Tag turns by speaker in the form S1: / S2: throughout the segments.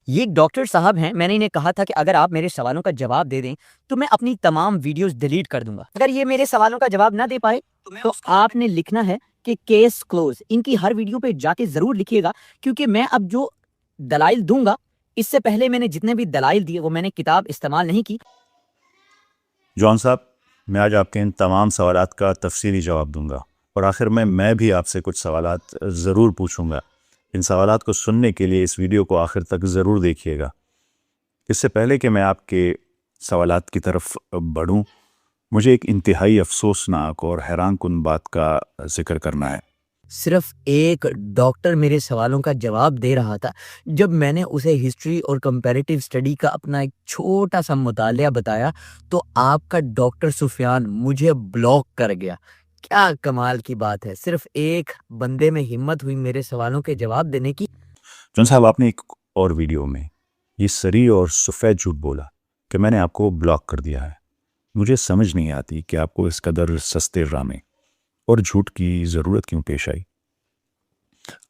S1: یہ ایک ڈاکٹر صاحب ہیں، میں نے انہیں کہا تھا کہ اگر آپ میرے سوالوں کا جواب دے دیں تو میں اپنی تمام ویڈیوز ڈیلیٹ کر دوں گا۔ اگر یہ میرے سوالوں کا جواب نہ دے پائے تو آپ نے لکھنا ہے کہ کیس کلوز۔ ان کی ہر ویڈیو پہ جا کے ضرور لکھیے گا، کیونکہ میں اب جو دلائل دوں گا، اس سے پہلے میں نے جتنے بھی دلائل دیے وہ میں نے کتاب استعمال نہیں کی۔
S2: جون صاحب، میں آج آپ کے ان تمام سوالات کا تفصیلی جواب دوں گا، اور آخر میں بھی آپ سے کچھ سوالات ضرور پوچھوں گا۔ ان سوالات کو سننے کے لیے اس ویڈیو کو آخر تک ضرور دیکھیے گا۔ اس سے پہلے کہ میں آپ کے سوالات کی طرف بڑھوں، مجھے ایک انتہائی افسوسناک اور حیران کن بات کا ذکر کرنا ہے۔
S1: صرف ایک ڈاکٹر میرے سوالوں کا جواب دے رہا تھا جب میں نے اسے ہسٹری اور کمپیریٹیو اسٹڈی کا اپنا ایک چھوٹا سا مطالعہ بتایا تو آپ کا ڈاکٹر سفیان مجھے بلاک کر گیا۔ کیا کمال کی بات ہے، صرف ایک بندے میں ہمت ہوئی میرے سوالوں کے جواب دینے کی۔
S2: جون صاحب، آپ نے ایک اور ویڈیو میں یہ سری اور سفید جھوٹ بولا کہ میں نے آپ کو بلاک کر دیا ہے۔ مجھے سمجھ نہیں آتی کہ آپ کو اس قدر سستے ڈرامے اور جھوٹ کی ضرورت کیوں پیش آئی۔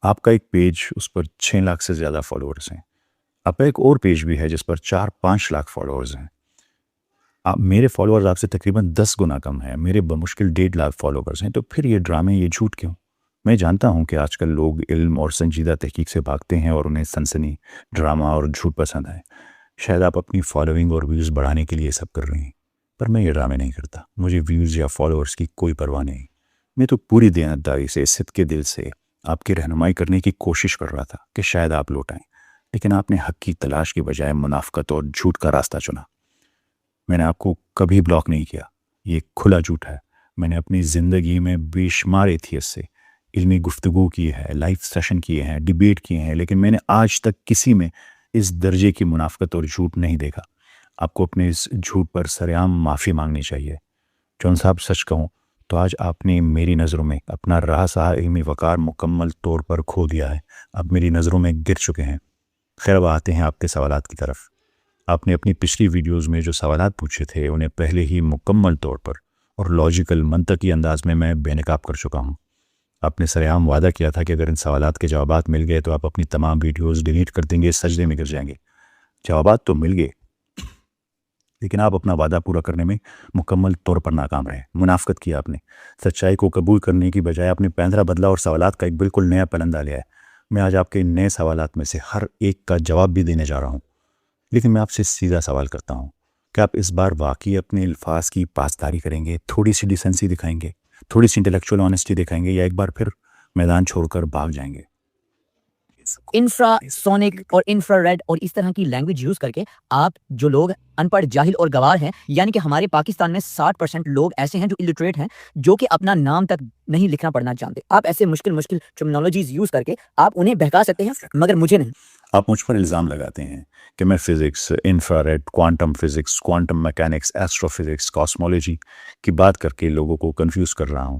S2: آپ کا ایک پیج، اس پر 6 لاکھ سے زیادہ فالوورز ہیں۔ آپ کا ایک اور پیج بھی ہے جس پر 4-5 لاکھ فالوورز ہیں۔ میرے فالوورز آپ سے تقریباً 10 گنا کم ہیں، میرے بمشکل 1.5 لاکھ فالوورز ہیں۔ تو پھر یہ ڈرامے، یہ جھوٹ کیوں؟ میں جانتا ہوں کہ آج کل لوگ علم اور سنجیدہ تحقیق سے بھاگتے ہیں اور انہیں سنسنی، ڈرامہ اور جھوٹ پسند ہے۔ شاید آپ اپنی فالوئنگ اور ویوز بڑھانے کے لیے سب کر رہے ہیں، پر میں یہ ڈرامے نہیں کرتا۔ مجھے ویوز یا فالوورز کی کوئی پرواہ نہیں۔ میں تو پوری دیانتداری سے، صدقے دل سے آپ کی رہنمائی کرنے کی کوشش کر رہا تھا کہ شاید آپ لوٹ آئیں، لیکن آپ نے حق کی تلاش کی بجائے منافقت اور جھوٹ کا راستہ چنا۔ میں نے آپ کو کبھی بلاک نہیں کیا، یہ کھلا جھوٹ ہے۔ میں نے اپنی زندگی میں بے شمار ایتھیسٹ سے علمی گفتگو کی ہے، لائف سیشن کیے ہیں، ڈیبیٹ کیے ہیں، لیکن میں نے آج تک کسی میں اس درجے کی منافقت اور جھوٹ نہیں دیکھا۔ آپ کو اپنے اس جھوٹ پر سرعام معافی مانگنی چاہیے۔ جون صاحب، سچ کہوں تو آج آپ نے میری نظروں میں اپنا رہا علمی وقار مکمل طور پر کھو دیا ہے۔ آپ میری نظروں میں گر چکے ہیں۔ خیر، اب آتے ہیں آپ کے سوالات کی طرف۔ آپ نے اپنی پچھلی ویڈیوز میں جو سوالات پوچھے تھے انہیں پہلے ہی مکمل طور پر اور لاجیکل، منطقی انداز میں بے نقاب کر چکا ہوں۔ آپ نے سرعام وعدہ کیا تھا کہ اگر ان سوالات کے جوابات مل گئے تو آپ اپنی تمام ویڈیوز ڈیلیٹ کر دیں گے، سجدے میں گر جائیں گے۔ جوابات تو مل گئے، لیکن آپ اپنا وعدہ پورا کرنے میں مکمل طور پر ناکام رہے۔ منافقت کی آپ نے، سچائی کو قبول کرنے کی بجائے آپ نے پینترا بدلا اور سوالات کا ایک بالکل نیا پلندہ لیا ہے۔ میں آج آپ کے ان نئے سوالات میں سے ہر ایک کا جواب بھی دینے جا رہا ہوں، لیکن میں آپ سے سیدھا سوال کرتا ہوں کہ آپ اس بار واقعی اپنے الفاظ کی پاسداری کریں گے، تھوڑی سی ڈیسنسی دکھائیں گے، تھوڑی سی انٹلیکچوئل آنیسٹی دکھائیں گے، یا ایک بار پھر میدان چھوڑ کر بھاگ جائیں گے؟
S1: انفرا سونک اور انفرا ریڈ اور اس طرح کی لینگویج یوز کر کے آپ جو لوگ ان پڑھ، جاہل اور گوار ہیں، یعنی کہ ہمارے پاکستان میں 60% لوگ ایسے ہیں جو الٹریٹ ہیں، جو کہ اپنا نام تک نہیں لکھنا پڑھنا جانتے، آپ ایسے مشکل ٹرمینالوجیز یوز کر کے آپ انہیں بہکا سکتے ہیں، مگر مجھے نہیں۔
S2: آپ مجھ پر الزام لگاتے ہیں کہ میں physics, infrared, quantum physics, quantum mechanics, astrophysics, cosmology کی بات کر کے لوگوں کو کنفیوز کر رہا ہوں،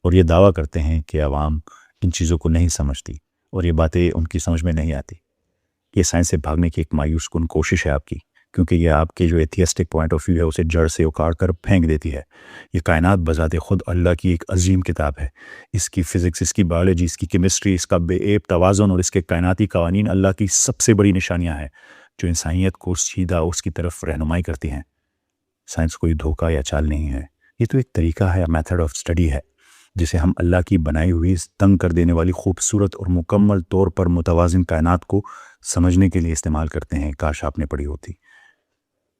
S2: اور یہ دعویٰ کرتے ہیں کہ عوام ان چیزوں کو نہیں سمجھتی اور یہ باتیں ان کی سمجھ میں نہیں آتی۔ یہ سائنس سے بھاگنے کی ایک مایوس کن کوشش ہے آپ کی، کیونکہ یہ آپ کے جو ایتھیسٹک پوائنٹ آف ویو ہے اسے جڑ سے اکھاڑ کر پھینک دیتی ہے۔ یہ کائنات بذات خود اللہ کی ایک عظیم کتاب ہے۔ اس کی فزکس، اس کی بایولوجی، اس کی کیمسٹری، اس کا بے عیب توازن اور اس کے کائناتی قوانین اللہ کی سب سے بڑی نشانیاں ہیں جو انسانیت کو سیدھا اس کی طرف رہنمائی کرتی ہیں۔ سائنس کوئی دھوکہ یا چال نہیں ہے، یہ تو ایک طریقہ ہے، میتھڈ آف اسٹڈی ہے، جسے ہم اللہ کی بنائی ہوئی اس تنگ کر دینے والی خوبصورت اور مکمل طور پر متوازن کائنات کو سمجھنے کے لیے استعمال کرتے ہیں۔ کاش آپ نے پڑھی ہوتی۔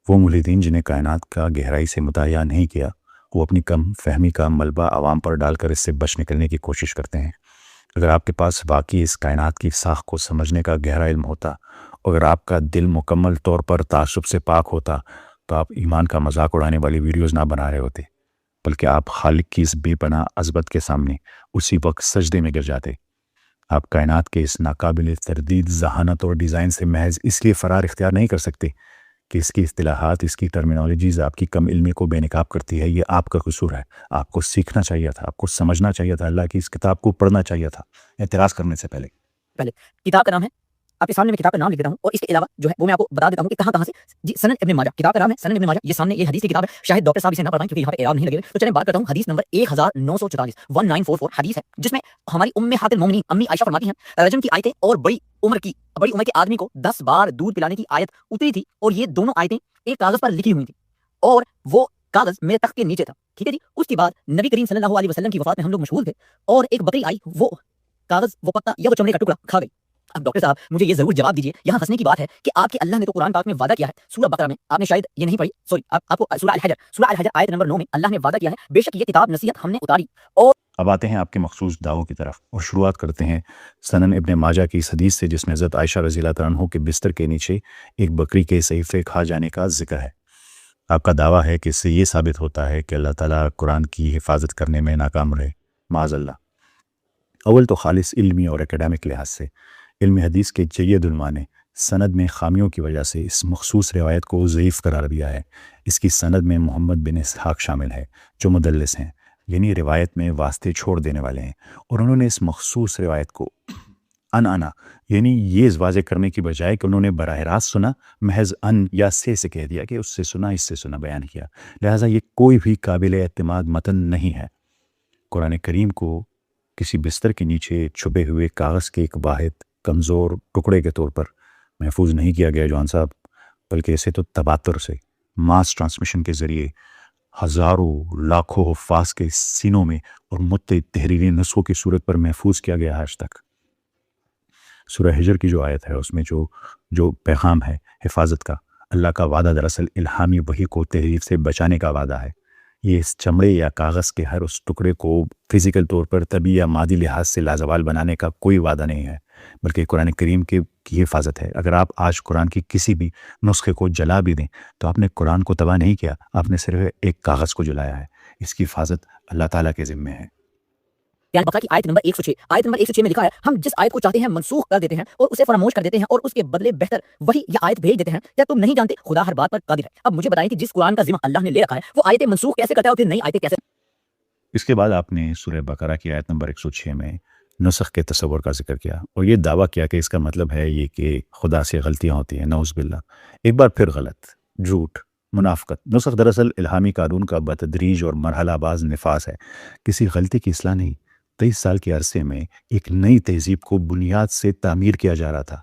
S2: وہ ملحدین جنہیں کائنات کا گہرائی سے مطالعہ نہیں کیا، وہ اپنی کم فہمی کا ملبہ عوام پر ڈال کر اس سے بچ نکلنے کی کوشش کرتے ہیں۔ اگر آپ کے پاس واقعی اس کائنات کی ساخت کو سمجھنے کا گہرا علم ہوتا، اگر آپ کا دل مکمل طور پر تعصب سے پاک ہوتا، تو آپ ایمان کا مذاق اڑانے والی ویڈیوز نہ بنا رہے ہوتے، بلکہ آپ خالق کی اس بے پناہ عظمت کے سامنے اسی وقت سجدے میں گر جاتے۔ آپ کائنات کے اس ناقابل تردید ذہانت اور ڈیزائن سے محض اس لیے فرار اختیار نہیں کر سکتے کہ اس کی اصطلاحات، اس کی ٹرمینالوجیز آپ کی کم علمی کو بے نقاب کرتی ہے۔ یہ آپ کا قصور ہے۔ آپ کو سیکھنا چاہیے تھا، آپ کو سمجھنا چاہیے تھا، اللہ کی اس کتاب کو پڑھنا چاہیے تھا اعتراض کرنے سے پہلے۔
S1: کتاب کا نام ہے آپ کے سامنے میں کتاب کا نام لکھ دیتا ہوں اور اس کے علاوہ جو ہے وہ میں آپ کو بتا دیتا ہوں کہ کہاں سے جی سنن ابن ماجہ کتاب کا نام ہے سنن ابن ماجہ یہ سامنے یہ حدیث کی کتاب ہے شاید ڈاکٹر صاحب اسے نہ پڑھائیں کیونکہ یہاں پہ اعراب نہیں لگے تو چلیں بات کرتا ہوں حدیث نمبر 1944 1944 حدیث ہے جس میں ہماری ہات المومنین امی عائشہ فرماتی ہیں رجم کی آیتیں اور بڑی عمر کے آدمی کو 10 بار دودھ پلانے کی آیت اتری تھی اور یہ دونوں آیتیں ایک کاغذ پر لکھی ہوئی تھی اور وہ کاغذ میرے تخت کے نیچے تھا ٹھیک ہے جی اس کے بعد نبی کریم صلی اللہ علیہ وسلم کی وفات میں ہم لوگ مشغول تھے اور ایک بکری آئی وہ کاغذ وہ پتا یا وہ چمڑے کا ٹکڑا کھا گئی اب ڈاکٹر صاحب مجھے یہ ضرور جواب دیجیے یہاں ہنسنے کی بات ہے کہ آپ کے اللہ نے تو قرآن پاک میں وعدہ کیا ہے سورہ بقرہ میں آپ نے شاید یہ نہیں پڑھی سوری آپ کو سورہ الحجر آیت نمبر 9 میں اللہ نے وعدہ کیا ہے بے شک یہ کتاب نصیحت ہم نے اتاری اور
S2: اب آتے ہیں آپ کے مخصوص دعووں کی طرف اور شروعات کرتے ہیں سنن ابن ماجہ کی اس حدیث سے جس میں حضرت عائشہ رضی اللہ تعالیٰ عنہ کے بستر کے نیچے ایک بکری کے صحیفے کھا جانے کا ذکر ہے۔ آپ کا دعویٰ ہے کہ اس سے یہ ثابت ہوتا ہے کہ اللہ تعالیٰ قرآن کی حفاظت کرنے میں ناکام رہے، معاذ اللہ۔ اول تو خالص علمی اور اکیڈیمک لحاظ سے علم حدیث کے جید علماء نے سند میں خامیوں کی وجہ سے اس مخصوص روایت کو ضعیف قرار دیا ہے۔ اس کی سند میں محمد بن اسحاق شامل ہے جو مدلس ہیں، یعنی روایت میں واسطے چھوڑ دینے والے ہیں، اور انہوں نے اس مخصوص روایت کو انا یعنی یہ واضح کرنے کی بجائے کہ انہوں نے براہ راست سنا، محض ان یا سے کہہ دیا کہ اس سے سنا اس سے سنا بیان کیا، لہٰذا یہ کوئی بھی قابل اعتماد متن نہیں ہے۔ قرآن کریم کو کسی بستر کے نیچے چھپے ہوئے کاغذ کے ایک واحد کمزور ٹکڑے کے طور پر محفوظ نہیں کیا گیا جوان صاحب، بلکہ اسے تو تباتر سے ماس ٹرانسمیشن کے ذریعے ہزاروں لاکھوں حفاظ کے سینوں میں اور متعدد تحریری نسخوں کی صورت پر محفوظ کیا گیا ہے آج تک۔ سورہ حجر کی جو آیت ہے اس میں جو پیغام ہے حفاظت کا، اللہ کا وعدہ دراصل الہامی وحی کو تحریف سے بچانے کا وعدہ ہے۔ یہ اس چمڑے یا کاغذ کے ہر اس ٹکڑے کو فزیکل طور پر طبی یا مادی لحاظ سے لازوال بنانے کا کوئی وعدہ نہیں ہے، بلکہ قرآن کریم کی حفاظت ہے۔ اگر آپ آج قرآن کی کسی بھی نسخے کو جلا بھی دیں تو آپ نے قرآن کو تباہ نہیں کیا، آپ نے صرف ایک کاغذ کو جلایا ہے۔ اس کی حفاظت اللہ تعالیٰ کے ذمے ہے۔
S1: یعنی بقرہ کی آیت نمبر 106 آیت نمبر 106 میں لکھا ہے ہم جس آیت کو چاہتے ہیں منسوخ کر دیتے ہیں اور اسے فراموش کر دیتے ہیں اور اس کے بدلے بہتر وہی یا آیت بھیج دیتے ہیں، کیا تم نہیں جانتے خدا ہر بات پر قادر ہے؟ اب مجھے بتائیں کہ جس قرآن کا ذمہ اللہ نے لے رکھا ہے وہ آیتیں منسوخ کیسے کرتا ہے اور پھر نئی آیتیں کیسے؟
S2: اس کے بعد آپ نے سورہ بقرہ کی آیت نمبر 106 میں نسخ کے تصور کا ذکر کیا اور یہ دعویٰ کیا کہ اس کا مطلب ہے یہ کہ خدا سے غلطیاں ہوتی ہیں، نعوذ باللہ۔ ایک بار پھر غلط، جھوٹ، منافقت۔ نسخ دراصل الہامی قانون کا بتدریج اور مرحلہ باز نفاذ ہے، کسی غلطی کی اصلاح نہیں۔ 23 سال کے عرصے میں ایک نئی تہذیب کو بنیاد سے تعمیر کیا جا رہا تھا۔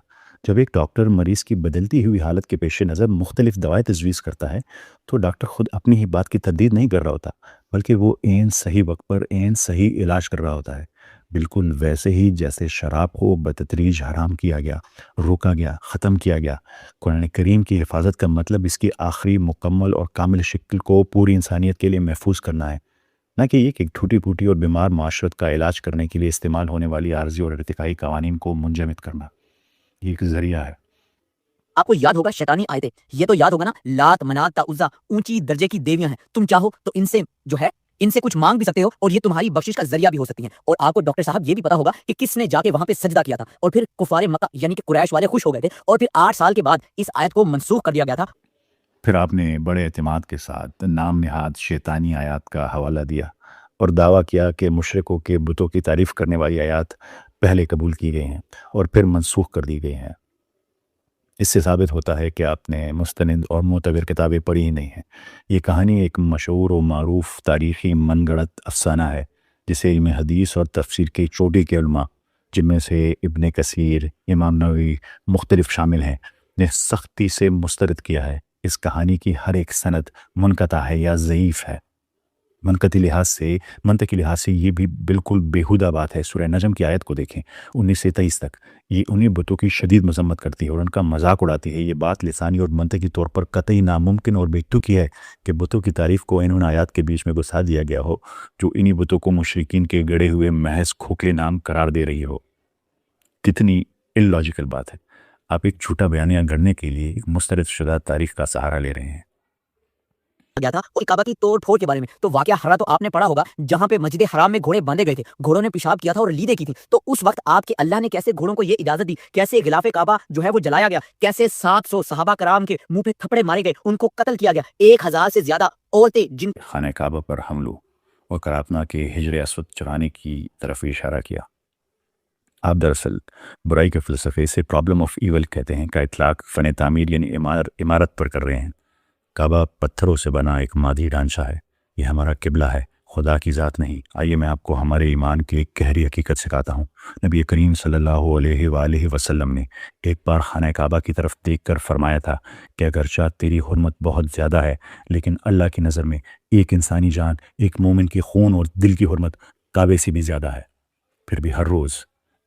S2: جب ایک ڈاکٹر مریض کی بدلتی ہوئی حالت کے پیش نظر مختلف دوائیں تجویز کرتا ہے تو ڈاکٹر خود اپنی ہی بات کی تردید نہیں کر رہا ہوتا، بلکہ وہ عین صحیح وقت پر عین صحیح علاج کر رہا ہوتا ہے، بالکل ویسے ہی جیسے شراب کو بتدریج حرام کیا گیا، روکا گیا، ختم کیا گیا۔ قرآن کریم کی حفاظت کا مطلب اس کی آخری مکمل اور کامل شکل کو پوری انسانیت کے لیے محفوظ کرنا ہے، نہ کہ یہ کہ ٹوٹی پھوٹی اور بیمار معاشرت کا علاج کرنے کے لیے استعمال ہونے والی عارضی اور ارتقائی قوانین کو منجمد کرنا۔ یہ ایک ذریعہ ہے۔
S1: آپ کو یاد ہوگا شیطانی آیتیں، یہ تو یاد ہوگا نا، لات منات تا عزا اونچی درجے کی دیویاں ہیں، تم چاہو تو ان سے کچھ مانگ بھی سکتے ہو اور یہ تمہاری بخشش کا ذریعہ بھی ہو سکتی ہیں۔ اور آپ کو ڈاکٹر صاحب یہ بھی پتا ہوگا کہ کس نے جا کے وہاں پہ سجدہ کیا تھا اور پھر کفار مکہ یعنی کہ قریش والے خوش ہو گئے تھے اور پھر 8 سال کے بعد اس آیت کو منسوخ کر دیا گیا تھا۔
S2: پھر آپ نے بڑے اعتماد کے ساتھ نام نہاد شیطانی آیات کا حوالہ دیا اور دعویٰ کیا کہ مشرکوں کے بتوں کی تعریف کرنے والی آیات پہلے قبول کی گئی ہیں اور پھر منسوخ کر دی گئی ہیں۔ اس سے ثابت ہوتا ہے کہ آپ نے مستند اور معتبر کتابیں پڑھی ہی نہیں ہیں۔ یہ کہانی ایک مشہور و معروف تاریخی من گڑت افسانہ ہے جسے علم حدیث اور تفسیر کی چوٹی کے علماء، جن میں سے ابن کثیر، امام نووی مختلف شامل ہیں، نے سختی سے مسترد کیا ہے۔ اس کہانی کی ہر ایک سند منقطع ہے یا ضعیف ہے۔ منطقی لحاظ سے یہ بھی بالکل بیہودہ بات ہے۔ سورہ نجم کی آیت کو دیکھیں 19 سے 23 تک، یہ انہی بتوں کی شدید مذمت کرتی ہے اور ان کا مذاق اڑاتی ہے۔ یہ بات لسانی اور منطقی طور پر قطعی ناممکن اور بیتوکی ہے کہ بتوں کی تعریف کو ان آیات کے بیچ میں گھسا دیا گیا ہو جو انہی بتوں کو مشرکین کے گڑے ہوئے محض کھوکھلے نام قرار دے رہی ہو۔ کتنی اللاجیکل بات ہے۔ آپ ایک جھوٹا بیانیہ گھڑنے کے لیے ایک مسترد شدہ تاریخ کا سہارا لے رہے ہیں۔
S1: گیا تھا اور کعبہ کی توڑ پھوڑ کے بارے میں تو واقعہ ہرا تو آپ نے پڑھا ہوگا جہاں پہ مسجد حرام میں گھوڑے باندھے گئے تھے، گھوڑوں نے پیشاب کیا تھا اور لیدیں کی تھی، تو اس وقت آپ کے اللہ نے کیسے گھوڑوں کو یہ اجازت دی، کیسے غلاف کعبہ جو ہے وہ جلایا گیا، کیسے 700 صحابہ کرام کے منہ پہ تھپڑے مارے گئے، ان کو قتل کیا گیا، 1000 سے زیادہ عورتیں جن
S2: خانہ کعبہ پر حملوں اور کراتنا کے حجر اسود چرانے کی طرف اشارہ کیا۔ آپ دراصل برائی کے فلسفے سے پرابلم آف ایول کہتے ہیں کا اطلاق فن تعمیر یعنی عمارت پر کر رہے ہیں۔ کعبہ پتھروں سے بنا ایک مادی ڈھانچہ ہے، یہ ہمارا قبلہ ہے، خدا کی ذات نہیں۔ آئیے میں آپ کو ہمارے ایمان کی ایک گہری حقیقت سکھاتا ہوں۔ نبی کریم صلی اللہ علیہ وآلہ وسلم نے ایک بار خانہ کعبہ کی طرف دیکھ کر فرمایا تھا کہ اگرچہ تیری حرمت بہت زیادہ ہے، لیکن اللہ کی نظر میں ایک انسانی جان، ایک مومن کی خون اور دل کی حرمت کعبے سے بھی زیادہ ہے۔ پھر بھی ہر روز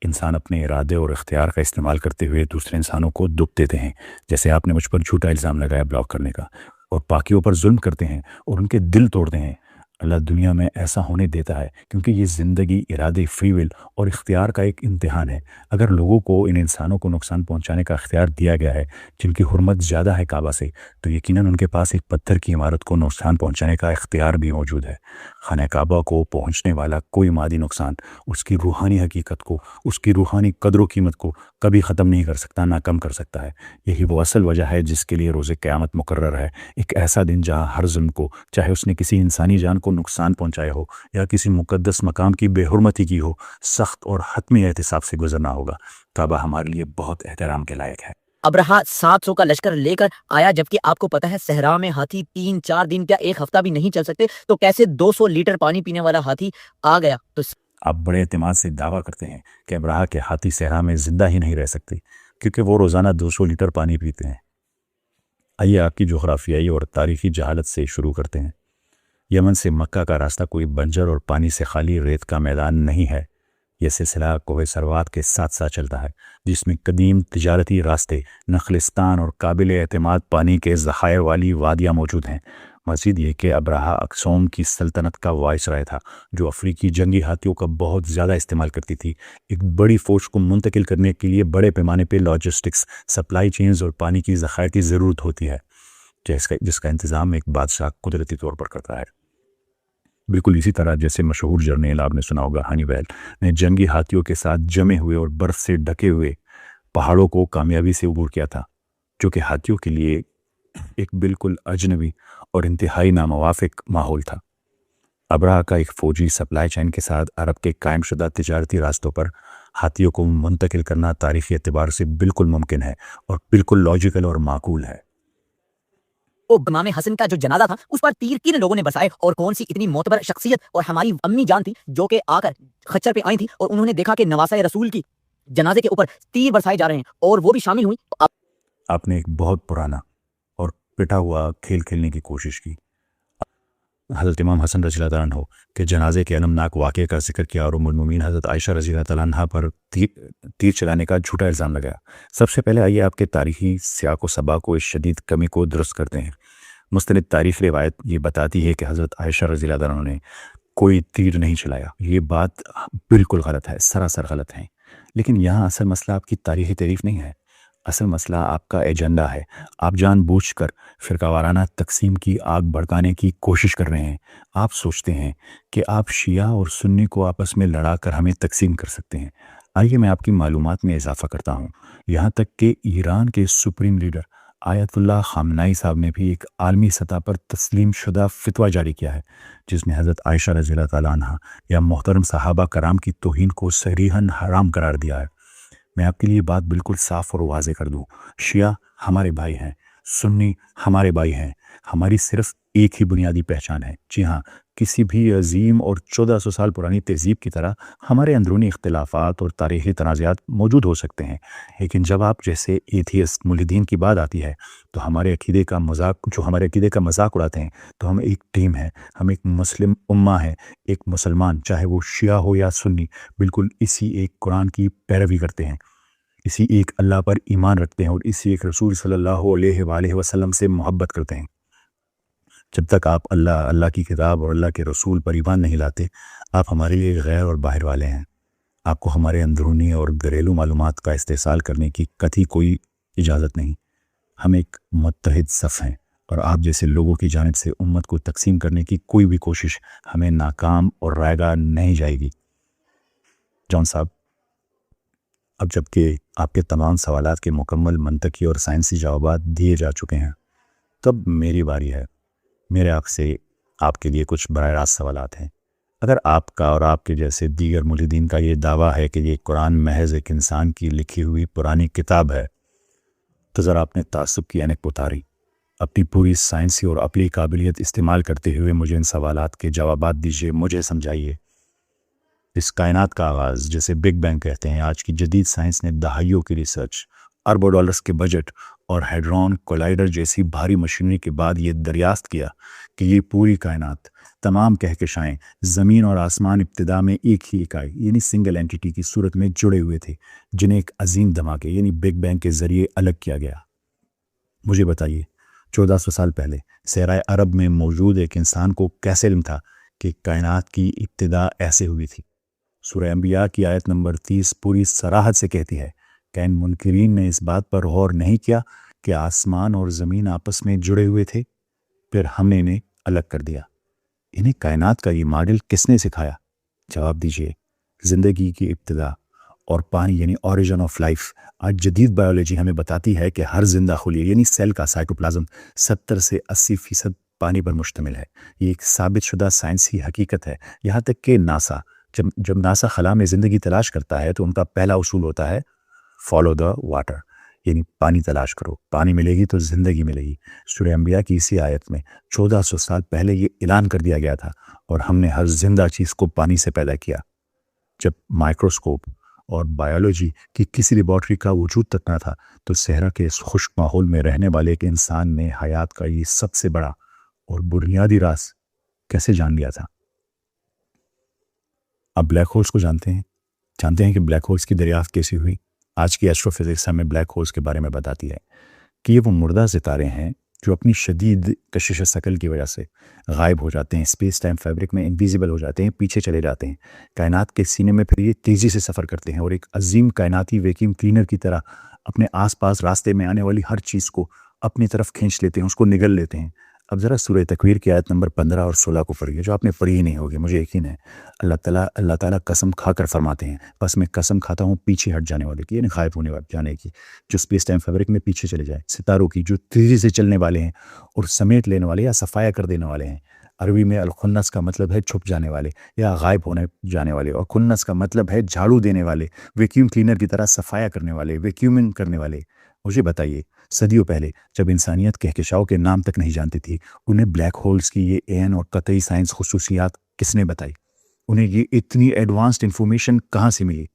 S2: انسان اپنے ارادے اور اختیار کا استعمال کرتے ہوئے دوسرے انسانوں کو دکھ دیتے ہیں، جیسے آپ نے مجھ پر جھوٹا الزام لگایا بلاک کرنے کا، اور پاکیوں پر ظلم کرتے ہیں اور ان کے دل توڑتے ہیں۔ اللہ دنیا میں ایسا ہونے دیتا ہے کیونکہ یہ زندگی ارادے، فری ول اور اختیار کا ایک امتحان ہے۔ اگر لوگوں کو، ان انسانوں کو نقصان پہنچانے کا اختیار دیا گیا ہے جن کی حرمت زیادہ ہے کعبہ سے، تو یقیناً ان کے پاس ایک پتھر کی عمارت کو نقصان پہنچانے کا اختیار بھی موجود ہے۔ خانہ کعبہ کو پہنچنے والا کوئی مادی نقصان اس کی روحانی حقیقت کو، اس کی روحانی قدر و قیمت کو کبھی ختم نہیں کر سکتا، نہ کم کر سکتا ہے۔ یہی وہ اصل وجہ ہے جس کے لیے روز قیامت مقرر ہے، ایک ایسا دن جہاں ہر ظلم کو، چاہے اس نے کسی انسانی جان کو نقصان پہنچایا ہو یا کسی مقدس مقام کی بے حرمتی کی ہو، سخت اور حتمی احتساب سے گزرنا ہوگا۔ کعبہ ہمارے لیے بہت احترام کے لائق ہے۔
S1: ابرہا 700 کا لشکر لے کر آیا، جبکہ آپ کو پتہ ہے صحرا میں ہاتھی 3-4 دن کیا ایک ہفتہ بھی نہیں چل سکتے، تو کیسے 200 لیٹر پانی پینے والا ہاتھی آ گیا؟ تو
S2: آپ بڑے اعتماد سے دعویٰ کرتے ہیں کہ ابراہ کے ہاتھی صحرا میں زندہ ہی نہیں رہ سکتے کیونکہ وہ روزانہ 200 لیٹر پانی پیتے ہیں۔ آئیے آپ کی جغرافیائی اور تاریخی جہالت سے شروع کرتے ہیں۔ یمن سے مکہ کا راستہ کوئی بنجر اور پانی سے خالی ریت کا میدان نہیں ہے، یہ سلسلہ کوہ سروات کے ساتھ ساتھ چلتا ہے، جس میں قدیم تجارتی راستے، نخلستان اور قابل اعتماد پانی کے ذخائر والی وادیاں موجود ہیں۔ مزید یہ کہ ابراہا اکسوم کی سلطنت کا وائسرائے تھا، جو افریقی جنگی ہاتھیوں کا بہت زیادہ استعمال کرتی تھی۔ ایک بڑی فوج کو منتقل کرنے کے لیے بڑے پیمانے پہ لاجسٹکس، سپلائی چینز اور پانی کی ذخائر کی ضرورت ہوتی ہے، جس کا انتظام ایک بادشاہ قدرتی طور پر کرتا ہے۔ بالکل اسی طرح جیسے مشہور جرنیل آپ نے سنا ہوگا ہانی ویل نے جنگی ہاتھیوں کے ساتھ جمے ہوئے اور برف سے ڈھکے ہوئے پہاڑوں کو کامیابی سے عبور کیا تھا، جو کہ ہاتھیوں کے لیے ایک بالکل اجنبی اور انتہائی ناموافق ماحول تھا۔ ابراہ کا ایک فوجی سپلائی چین کے ساتھ عرب کے قائم شدہ تجارتی راستوں پر ہاتھیوں کو منتقل کرنا تاریخی اعتبار سے بالکل ممکن ہے اور بالکل لاجیکل اور معقول ہے۔
S1: وہ امام حسن کا جو جنازہ تھا اس پر تیر کن لوگوں نے برسائے، اور کون سی اتنی معتبر شخصیت اور ہماری امی جان تھی جو کہ آ کر خچر پہ آئی تھی اور انہوں نے دیکھا کہ نواسہ رسول کی جنازے کے اوپر تیر برسائے جا رہے ہیں اور وہ بھی شامل ہوئی۔ تو
S2: آپ نے ایک بہت پرانا اور پٹا ہوا کھیل کھیلنے کی کوشش کی۔ حضرت امام حسن رضی اللہ تعالیٰ عنہ کے جنازے کے المناک واقعے کا ذکر کیا اور ام المومنین حضرت عائشہ رضی اللہ تعالیٰ عنہ پر تیر چلانے کا جھوٹا الزام لگایا۔ سب سے پہلے آئیے آپ کے تاریخی سیاق و سباق کو، اس شدید کمی کو درست کرتے ہیں۔ مستند تاریخ روایت یہ بتاتی ہے کہ حضرت عائشہ رضی اللہ تعالیٰ عنہ نے کوئی تیر نہیں چلایا۔ یہ بات بالکل غلط ہے، سراسر غلط ہے۔ لیکن یہاں اصل مسئلہ آپ کی تاریخی تعریف نہیں ہے، اصل مسئلہ آپ کا ایجنڈا ہے۔ آپ جان بوجھ کر فرقہ وارانہ تقسیم کی آگ بھڑکانے کی کوشش کر رہے ہیں۔ آپ سوچتے ہیں کہ آپ شیعہ اور سنی کو آپس میں لڑا کر ہمیں تقسیم کر سکتے ہیں۔ آئیے میں آپ کی معلومات میں اضافہ کرتا ہوں، یہاں تک کہ ایران کے سپریم لیڈر آیت اللہ خامنائی صاحب نے بھی ایک عالمی سطح پر تسلیم شدہ فتویٰ جاری کیا ہے، جس میں حضرت عائشہ رضی اللہ تعالیٰ عنہ یا محترم صحابہ کرام کی توہین کو صریحاً حرام قرار دیا ہے۔ میں آپ کے لیے بات بالکل صاف اور واضح کر دوں، شیعہ ہمارے بھائی ہیں، سنی ہمارے بھائی ہیں، ہماری صرف ایک ہی بنیادی پہچان ہے۔ جی ہاں، کسی بھی عظیم اور 1400 سال پرانی تہذیب کی طرح ہمارے اندرونی اختلافات اور تاریخی تنازعات موجود ہو سکتے ہیں، لیکن جب آپ جیسے ایتھیسٹ ملحدین کی بات آتی ہے تو ہمارے عقیدے کا مذاق اڑاتے ہیں، تو ہم ایک ٹیم ہے، ہم ایک مسلم امہ ہے، ایک مسلمان چاہے وہ شیعہ ہو یا سنی، بالکل اسی ایک قرآن کی پیروی کرتے ہیں، اسی ایک اللہ پر ایمان رکھتے ہیں اور اسی ایک رسول صلی اللہ علیہ وآلہ وسلم سے محبت کرتے ہیں۔ جب تک آپ اللہ کی کتاب اور اللہ کے رسول پر ایمان نہیں لاتے، آپ ہمارے لیے غیر اور باہر والے ہیں۔ آپ کو ہمارے اندرونی اور گھریلو معلومات کا استحصال کرنے کی قطعی کوئی اجازت نہیں۔ ہم ایک متحد صف ہیں اور آپ جیسے لوگوں کی جانب سے امت کو تقسیم کرنے کی کوئی بھی کوشش ہمیں ناکام اور رائیگاں نہیں جائے گی۔ جان صاحب، اب جب کہ آپ کے تمام سوالات کے مکمل منطقی اور سائنسی جوابات دیے جا چکے ہیں، تب میری باری ہے۔ میرے آپ سے آپ کے لیے کچھ براہ راست سوالات ہیں۔ اگر آپ کا اور آپ کے جیسے دیگر ملحدین کا یہ دعویٰ ہے کہ یہ قرآن محض ایک انسان کی لکھی ہوئی پرانی کتاب ہے تو ذرا آپ نے تعصب کی اینک اتاری، اپنی پوری سائنسی اور عقلی قابلیت استعمال کرتے ہوئے مجھے ان سوالات کے جوابات دیجیے، مجھے سمجھائیے۔ اس کائنات کا آغاز جسے بگ بینگ کہتے ہیں، آج کی جدید سائنس نے دہائیوں کی ریسرچ، اربوں ڈالرز کے بجٹ اور ہیڈرون کولائیڈر جیسی بھاری مشینری کے بعد یہ دریافت کیا کہ یہ پوری کائنات، تمام کہکشائیں، زمین اور آسمان ابتدا میں ایک ہی اکائی یعنی سنگل اینٹیٹی کی صورت میں جڑے ہوئے تھے، جنہیں ایک عظیم دھماکے یعنی بگ بینگ کے ذریعے الگ کیا گیا۔ مجھے بتائیے 1400 سال پہلے صحرائے عرب میں موجود ایک انسان کو کیسے علم تھا کہ کائنات کی ابتدا ایسے ہوئی تھی؟ سورہ انبیاء کی آیت نمبر 30 پوری صراحت سے کہتی ہے کہ ان منکرین نے اس بات پر غور نہیں کیا کہ آسمان اور زمین آپس میں جڑے ہوئے تھے، پھر ہم نے انہیں الگ کر دیا۔ انہیں کائنات کا یہ ماڈل کس نے سکھایا؟ جواب دیجیے، زندگی کی ابتدا اور پانی یعنی اوریجن آف لائف۔ آج جدید بایولوجی ہمیں بتاتی ہے کہ ہر زندہ خلیہ یعنی سیل کا سائٹوپلازم 70 سے 80% پانی پر مشتمل ہے۔ یہ ایک ثابت شدہ سائنسی حقیقت ہے، یہاں تک کہ ناسا جب ناسا خلا میں زندگی تلاش کرتا ہے تو ان کا پہلا اصول ہوتا ہے فالو دا واٹر، یعنی پانی تلاش کرو، پانی ملے گی تو زندگی ملے گی۔ سورہ انبیاء کی اسی آیت میں 1400 سال پہلے یہ اعلان کر دیا گیا تھا، اور ہم نے ہر زندہ چیز کو پانی سے پیدا کیا۔ جب مائکروسکوپ اور بایولوجی کی کسی لیبارٹری کا وجود تک نہ تھا تو صحرا کے اس خشک ماحول میں رہنے والے ایک انسان نے حیات کا یہ سب سے بڑا اور بنیادی راز کیسے جان لیا تھا؟ آپ بلیک ہولز کو جانتے ہیں کہ بلیک ہولز کی دریافت کیسی ہوئی؟ آج کی ایسٹرو فزکس ہمیں بلیک ہولز کے بارے میں بتاتی ہے کہ یہ وہ مردہ ستارے ہیں جو اپنی شدید کشش ثقل کی وجہ سے غائب ہو جاتے ہیں، اسپیس ٹائم فیبرک میں انویزیبل ہو جاتے ہیں، پیچھے چلے جاتے ہیں، کائنات کے سینے میں پھر یہ تیزی سے سفر کرتے ہیں اور ایک عظیم کائناتی ویکیوم کلینر کی طرح اپنے آس پاس راستے میں آنے والی ہر چیز کو اپنی طرف کھینچ لیتے ہیں، اس کو نگل لیتے ہیں۔ اب ذرا سورہ تکویر کی آیت نمبر 15 اور 16 کو پڑھیے، جو آپ نے پڑھی ہی نہیں ہوگی، مجھے یقین ہے۔ اللہ تعالیٰ قسم کھا کر فرماتے ہیں، بس میں قسم کھاتا ہوں پیچھے ہٹ جانے والے کی، یعنی غائب ہونے جانے کی، جو اسپیس ٹائم فیبرک میں پیچھے چلے جائے، ستاروں کی جو تیزی سے چلنے والے ہیں اور سمیٹ لینے والے یا صفایا کر دینے والے ہیں۔ عربی میں الخنس کا مطلب ہے چھپ جانے والے یا غائب ہونے جانے والے، اور خنس کا مطلب ہے جھاڑو دینے والے، ویکیوم کلینر کی طرح صفایا کرنے والے، ویکیومنگ کرنے والے۔ مجھے بتائیے، صدیوں پہلے جب انسانیت کہکشاؤں کے نام تک نہیں جانتی تھی، انہیں بلیک ہولز کی یہ عین اور قطعی سائنس خصوصیات کس نے بتائی؟ انہیں یہ اتنی ایڈوانسڈ انفارمیشن کہاں سے ملی؟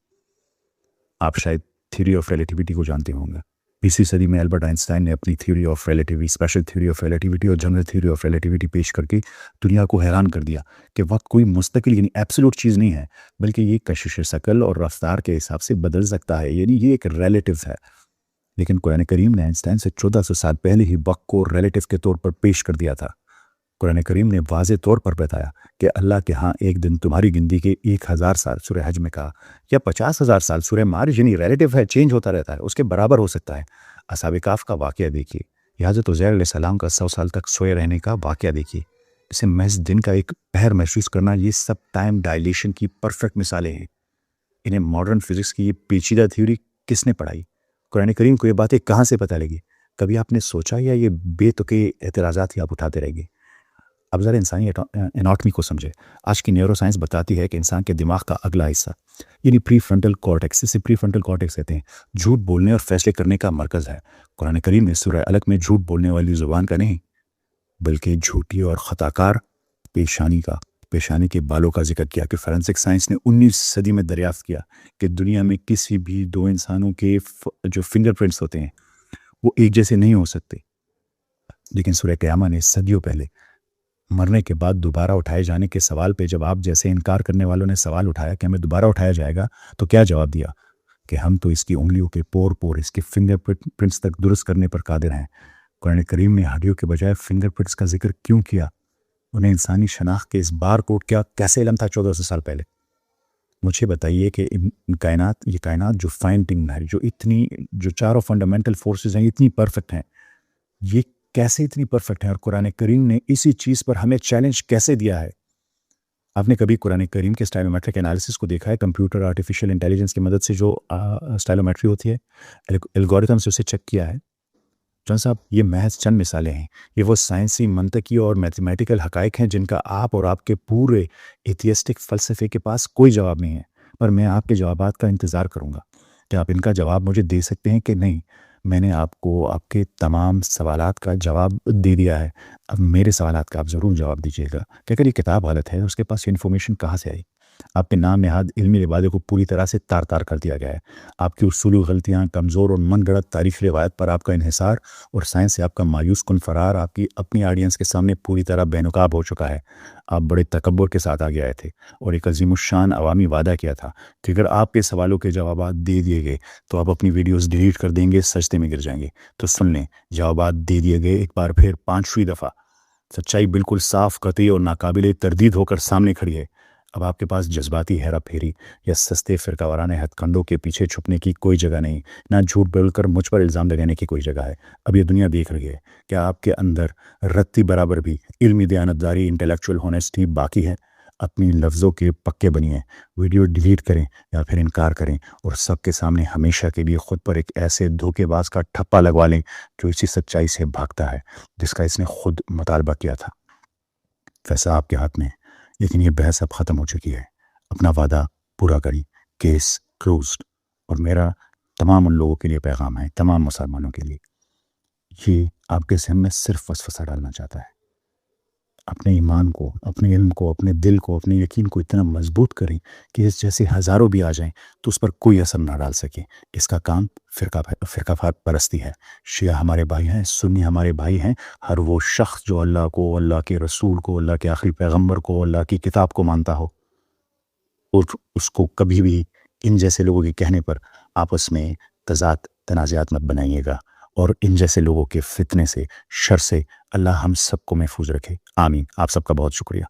S2: آپ شاید تھیوری آف ریلیٹیوٹی کو جانتے ہوں گے۔ 20ویں صدی میں البرٹ آئنسٹائن نے اپنی theory of relativity, special theory of relativity اور جنرل تھیوری آف ریلیٹیوٹی پیش کر کے دنیا کو حیران کر دیا کہ وقت کوئی مستقل یعنی ایبسولوٹ چیز نہیں ہے، بلکہ یہ کشش ثقل اور رفتار کے حساب سے بدل سکتا ہے، یعنی یہ ایک ریلیٹیو ہے۔ لیکن قرآن کریم نے آئنسٹائن سے 1400 سال پہلے ہی وقت کو ریلیٹیو کے طور پر پیش کر دیا تھا۔ قرآن کریم نے واضح طور پر بتایا کہ اللہ کے ہاں ایک دن تمہاری گنتی کے 1000 سال سورہ حج میں کہا، یا 50,000 سال سورہ معارج، یعنی ریلیٹیو ہے، چینج ہوتا رہتا ہے، اس کے برابر ہو سکتا ہے۔ اصحاب کہف کا واقعہ دیکھیے، حضرت عزیر علیہ السلام کا 100 سال تک سوئے رہنے کا واقعہ دیکھیے، اسے محض دن کا ایک پہر محسوس کرنا، یہ سب ٹائم ڈائلیشن کی پرفیکٹ مثالیں ہیں۔ انہیں ماڈرن فزکس کی یہ پیچیدہ تھیوری کس نے پڑھائی؟ قرآن کریم کو یہ باتیں کہاں سے پتہ لگی؟ کبھی آپ نے سوچا، یا یہ بے تکے اعتراضات ہی آپ اٹھاتے رہیں گے؟ اب ذرا انسانی اناٹمی کو سمجھے۔ آج کی نیورو سائنس بتاتی ہے کہ انسان کے دماغ کا اگلا حصہ یعنی پری فرنٹل کارٹیکس، اسے پری فرنٹل کارٹیکس کہتے ہیں، جھوٹ بولنے اور فیصلے کرنے کا مرکز ہے۔ قرآن کریم نے سورہ الق میں جھوٹ بولنے والی زبان کا نہیں، بلکہ جھوٹی اور خطاکار پیشانی کے بالوں کا ذکر کیا کہ فورینسک سائنس نے 19 صدی میں دریافت کیا کہ دنیا میں کسی بھی دو انسانوں کے جو فنگر پرنٹس ہوتے ہیں وہ ایک جیسے نہیں ہو سکتے۔ لیکن سورہ قیامہ نے صدیوں پہلے مرنے کے بعد دوبارہ اٹھائے جانے کے سوال پہ جب آپ جیسے انکار کرنے والوں نے سوال اٹھایا کہ ہمیں دوبارہ اٹھایا جائے گا، تو کیا جواب دیا؟ کہ ہم تو اس کی انگلیوں کے پور اس کے فنگر پرنٹس تک درست کرنے پر قادر ہیں۔ قرآن کریم نے ہڈیوں کے بجائے فنگر پرنٹس کا ذکر کیوں کیا؟ انہیں انسانی شناخت کے اس بار کو کیسے علم تھا 1400 سال پہلے؟ مجھے بتائیے کہ یہ کائنات جو فائن ٹنگ ہے، جو چاروں فنڈامنٹل فورسز ہیں، اتنی پرفیکٹ ہیں، یہ کیسے اتنی پرفیکٹ ہیں؟ اور قرآن کریم نے اسی چیز پر ہمیں چیلنج کیسے دیا ہے؟ آپ نے کبھی قرآن کریم کے اسٹائلومیٹرک انالیسس کو دیکھا ہے؟ کمپیوٹر آرٹیفیشیل انٹیلیجنس کی مدد سے جو اسٹائلومیٹری ہوتی ہے، الگوریتھم سے اسے چیک کیا ہے؟ جان صاحب یہ محض چند مثالیں ہیں، یہ وہ سائنسی منطقی اور میتھمیٹیکل حقائق ہیں جن کا آپ اور آپ کے پورے ایتھیسٹک فلسفے کے پاس کوئی جواب نہیں ہے، پر میں آپ کے جوابات کا انتظار کروں گا کہ آپ ان کا جواب مجھے دے سکتے ہیں کہ نہیں۔ میں نے آپ کو آپ کے تمام سوالات کا جواب دے دیا ہے، اب میرے سوالات کا آپ ضرور جواب دیجیے گا کہ اگر یہ کتاب غلط ہے اس کے پاس یہ انفارمیشن کہاں سے آئی؟ آپ کے نام نہاد علمی لبادے کو پوری طرح سے تار تار کر دیا گیا ہے، آپ کی اصولی غلطیاں، کمزور اور من گڑت تاریخی روایت پر آپ کا انحصار اور سائنس سے آپ کا مایوس کن فرار آپ کی اپنی آڈینس کے سامنے پوری طرح بے نقاب ہو چکا ہے۔ آپ بڑے تکبر کے ساتھ آگے آئے تھے اور ایک عظیم الشان عوامی وعدہ کیا تھا کہ اگر آپ کے سوالوں کے جوابات دے دیے گئے تو آپ اپنی ویڈیوز ڈیلیٹ کر دیں گے، سجدے میں گر جائیں گے۔ تو سن لیں، جوابات دے دیے گئے ایک بار پھر 5ویں دفعہ۔ سچائی بالکل صاف، قطعی اور ناقابل تردید ہو کر سامنے کھڑی ہے۔ اب آپ کے پاس جذباتی ہیرا پھیری یا سستے فرقہ وارانہ ہتھ کنڈوں کے پیچھے چھپنے کی کوئی جگہ نہیں، نہ جھوٹ بول کر مجھ پر الزام لگانے کی کوئی جگہ ہے۔ اب یہ دنیا دیکھ رہی ہے کہ آپ کے اندر رتی برابر بھی علمی دیانتداری، انٹلیکچوئل ہونیسٹی باقی ہے۔ اپنی لفظوں کے پکے بنیے، ویڈیو ڈیلیٹ کریں یا پھر انکار کریں اور سب کے سامنے ہمیشہ کے لیے خود پر ایک ایسے دھوکے باز کا ٹھپا لگوا لیں جو اسی سچائی سے بھاگتا ہے جس کا اس نے خود مطالبہ کیا تھا۔ فیصلہ آپ کے ہاتھ میں ہے، لیکن یہ بحث اب ختم ہو چکی ہے۔ اپنا وعدہ پورا کری، کیس کلوزڈ۔ اور میرا تمام ان لوگوں کے لیے پیغام ہے، تمام مسلمانوں کے لیے، یہ آپ کے ذہن میں صرف وسوسہ ڈالنا چاہتا ہے۔ اپنے ایمان کو، اپنے علم کو، اپنے دل کو، اپنے یقین کو اتنا مضبوط کریں کہ اس جیسے ہزاروں بھی آ جائیں تو اس پر کوئی اثر نہ ڈال سکے۔ اس کا کام فرقہ پرستی ہے۔ شیعہ ہمارے بھائی ہیں، سنی ہمارے بھائی ہیں۔ ہر وہ شخص جو اللہ کو، اللہ کے رسول کو، اللہ کے آخری پیغمبر کو، اللہ کی کتاب کو مانتا ہو، اور اس کو کبھی بھی ان جیسے لوگوں کے کہنے پر آپس میں تضاد تنازعات مت بنائیے گا، اور ان جیسے لوگوں کے فتنے سے، شر سے اللہ ہم سب کو محفوظ رکھے۔ آمین۔ آپ سب کا بہت شکریہ۔